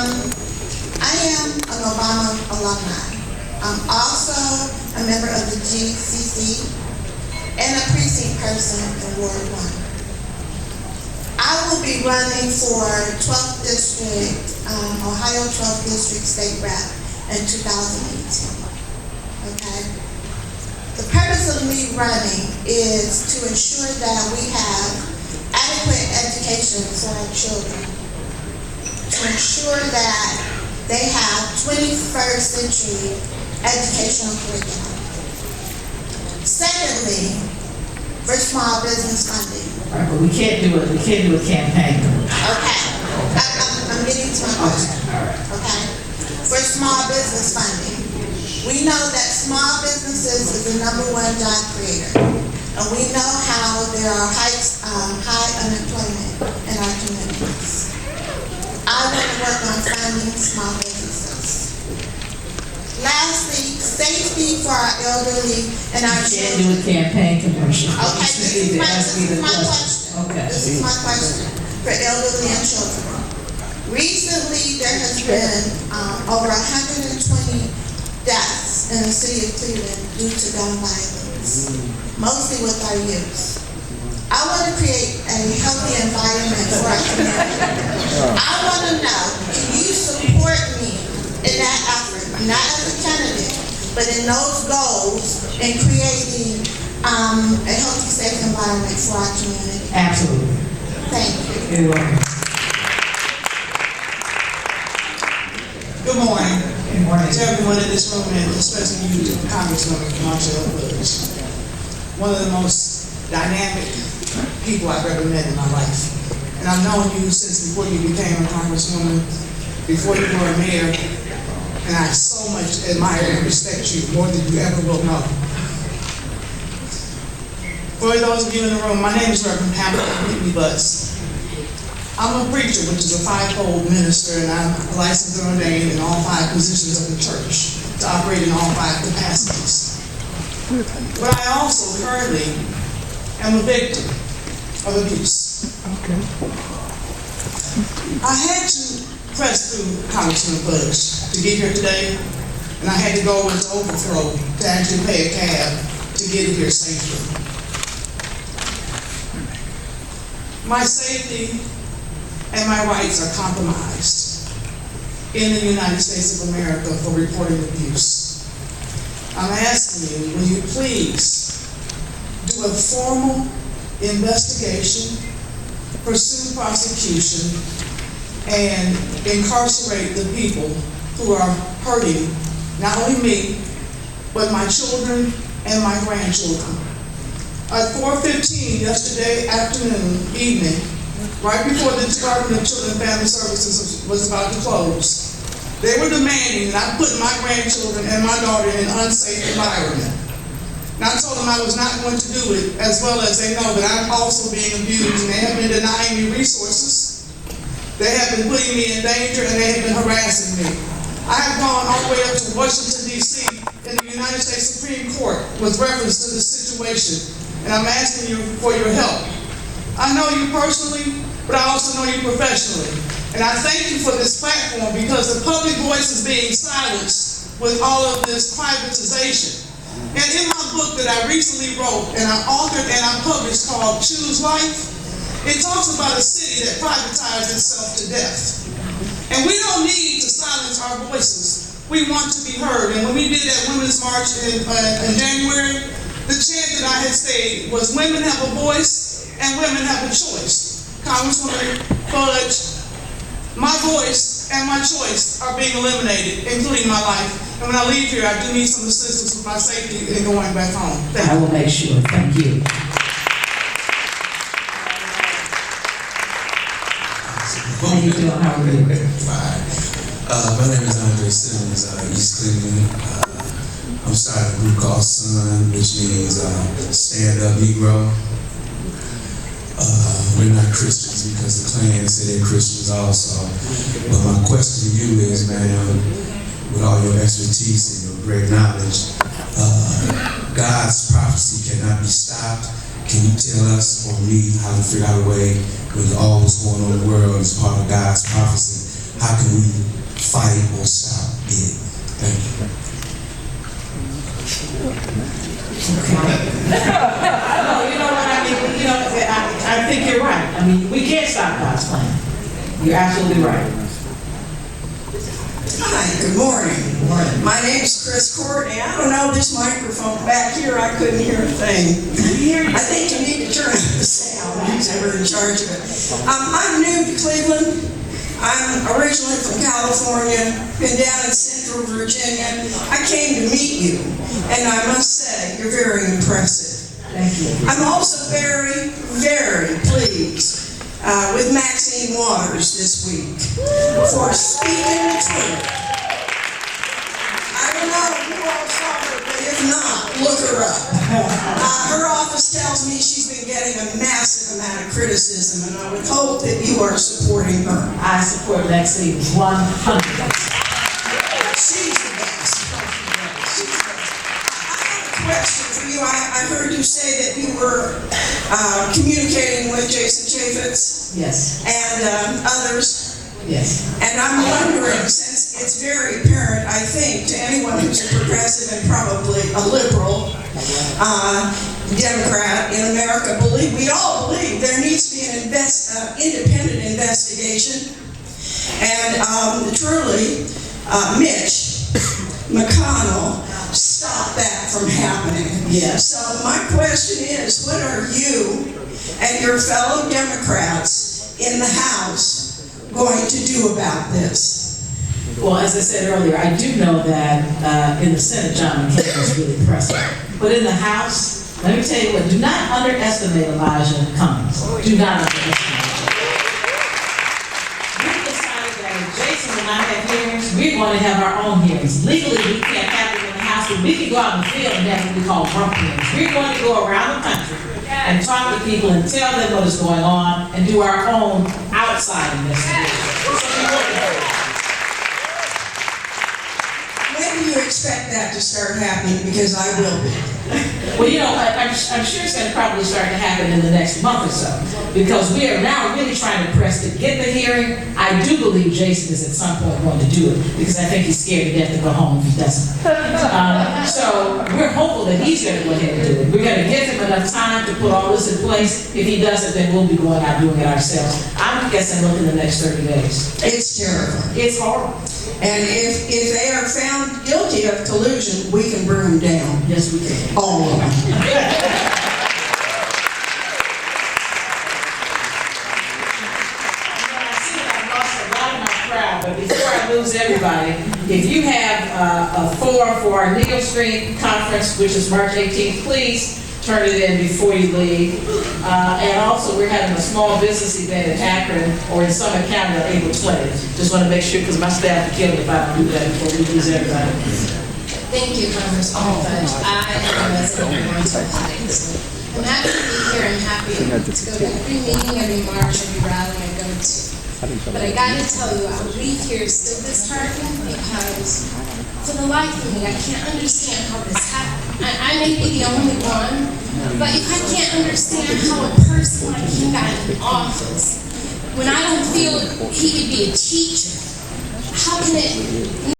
I am an Obama alumni. I'm also a member of the GCC and a precinct person in Ward 1. I will be running for 12th District, Ohio 12th District State Rep in 2018. Okay? The purpose of me running is to ensure that we have adequate education for our children, to ensure that they have 21st century educational curriculum. Secondly, for small business funding. All right, but we can't do a campaign. Okay, I'm getting to my question. Okay, for small business funding, we know that small businesses is the #1 job creator, and we know how there are high unemployment in our communities. I want to work on funding small businesses. Lastly, safety for our elderly and our children. Can't do a campaign commercial. Okay, this is my question. Okay. This is my question for elderly and children. Recently, there has been over 120 deaths in the city of Cleveland due to gun violence, mostly with our youth. I want to create a healthy environment for our community. I want to know, can you support me in that effort, not as a candidate, but in those goals in creating a healthy, safe environment for our community? Absolutely. Thank you. You're welcome. Good morning. Good morning. To everyone in this room, and especially you, Congresswoman Fudge. One of the most dynamic people I've ever met in my life. And I've known you since before you became a Congresswoman, before you were a mayor, and I so much admire and respect you more than you ever will know. For those of you in the room, my name is Reverend Pamela Whitney Butts. I'm a preacher, which is a five-fold minister, and I'm licensed and ordained in all 5 positions of the church to operate in all 5 capacities. But I also currently am a victim of abuse. Okay. I had to press through Congresswoman Fudge to get here today, and I had to go into overflow to actually pay a cab to get here safely. My safety and my rights are compromised in the United States of America for reporting abuse. I'm asking you, will you please do a formal investigation, pursue prosecution, and incarcerate the people who are hurting not only me, but my children and my grandchildren. At 4:15 yesterday evening, right before the Department of Children and Family Services was about to close, they were demanding that I put my grandchildren and my daughter in an unsafe environment. And I told them I was not going to do it, as well as they know that I'm also being abused, and they have been denying me resources. They have been putting me in danger, and they have been harassing me. I have gone all the way up to Washington, D.C., in the United States Supreme Court with reference to this situation, and I'm asking you for your help. I know you personally, but I also know you professionally. And I thank you for this platform, because the public voice is being silenced with all of this privatization. And in my book that I recently wrote, and I authored and I published, called Choose Life, it talks about a city that privatized itself to death. And we don't need to silence our voices. We want to be heard. And when we did that Women's March in January, the chant that I had said was, women have a voice and women have a choice. Congresswoman Fudge, my voice and my choice are being eliminated, including my life. And when I leave here, I do need some assistance with my safety in going back home. Thank you. I will make sure. Thank you. How you doing? How are you? Fine. My name is Andre Simmons, East Cleveland. I'm starting a group called SUN, which means Stand Up Negro. We're not Christians because the Klan say they're Christians also. But my question to you is, ma'am, with all your expertise and your great knowledge, God's prophecy cannot be stopped. Can you tell us or me how to figure out a way with all that's going on in the world as part of God's prophecy? How can we fight or stop it. Thank you. No, you know what I mean? You know, I think you're right. I mean, we can't stop God's plan. You're absolutely right. Hi, good morning. Good morning. My name's Chris Courtney. I don't know, this microphone back here, I couldn't hear a thing. I think you need to turn up the sound. Who's ever in charge of it? I'm new to Cleveland. I'm originally from California, been down in Central Virginia. I came to meet you, and I must say, you're very impressive. Thank you. I'm also very, very pleased with Maxine Waters this week for speaking the truth. I don't know if you all saw her, but if not, look her up. Her office tells me she's been getting a massive amount of criticism, and I would hope that you are supporting her. I support Maxine 100%. She's the best. She's the best. I have a question for you. I heard you say that you were communicating with Jason Chaffetz Yes. and others. Yes. And I'm wondering, since it's very apparent, I think, to anyone who's a progressive and probably a liberal Democrat in America, we all believe there needs to be an independent investigation. And truly, Mitch McConnell stopped that from happening. Yes. So my question is, what are you and your fellow Democrats in the House going to do about this? Well, as I said earlier, I do know that in the Senate, John McCain was really pressing. But in the House, let me tell you what, do not underestimate Elijah Cummings. Do not underestimate him. We decided that if Jason and I have hearings, we're going to have our own hearings. Legally, we can't have it in the House, but we can go out in the field and have what we call rump hearings. We're going to go around the country and talk to people and tell them what is going on and do our own outside investigation. When do you expect that to start happening? Because I will be. Well, you know, I'm sure it's going to probably start to happen in the next month or so, because we are now really trying to press to get the hearing. I do believe Jason is at some point going to do it, because I think he's scared to death to go home if he doesn't. So we're hopeful that he's going to go ahead and do it. We're going to give him enough time to put all this in place. If he doesn't, then we'll be going out doing it ourselves. I'm guessing look in the next 30 days. It's terrible. It's horrible. And if they are found guilty of collusion, we can burn them down. Yes, we can. All of them. I see that I've lost a lot of my crowd, but before I lose everybody, if you have a form for our Needle Street conference, which is March 18th, please turn it in before you leave. And also, we're having a small business event in Akron or in Summit County on April 20th. Just want to make sure, because my staff will kill me if I don't do that before we lose everybody. Thank you, Congresswoman Fudge. I am a resident of Warrensville Heights. I'm happy to be here. I'm happy to go to every meeting, every march, every rally I go to. But I gotta tell you, I'll leave here still disheartened because for the life of me, I can't understand how this happened. I may be the only one, but if I can't understand how a person like him got in office, when I don't feel he could be a teacher, how can it